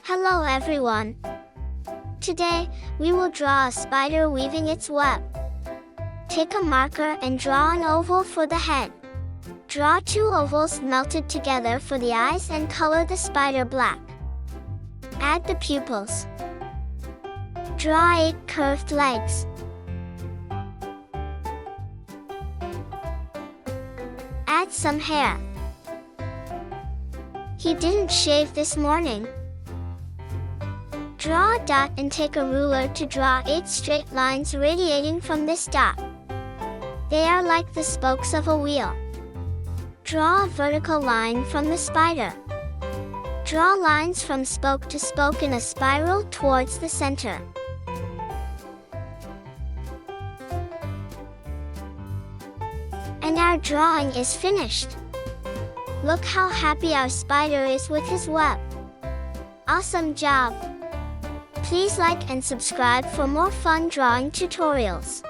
Hello everyone. Today, we will draw a spider weaving its web. Take a marker and draw an oval for the head. Draw 2 ovals melted together for the eyes and color the spider black. Add the pupils. Draw 8 curved legs. Add some hair. He didn't shave this morning. Draw a dot and take a ruler to draw 8 straight lines radiating from this dot. They are like the spokes of a wheel. Draw a vertical line from the spider. Draw lines from spoke to spoke in a spiral towards the center. And our drawing is finished. Look how happy our spider is with his web. Awesome job! Please like and subscribe for more fun drawing tutorials.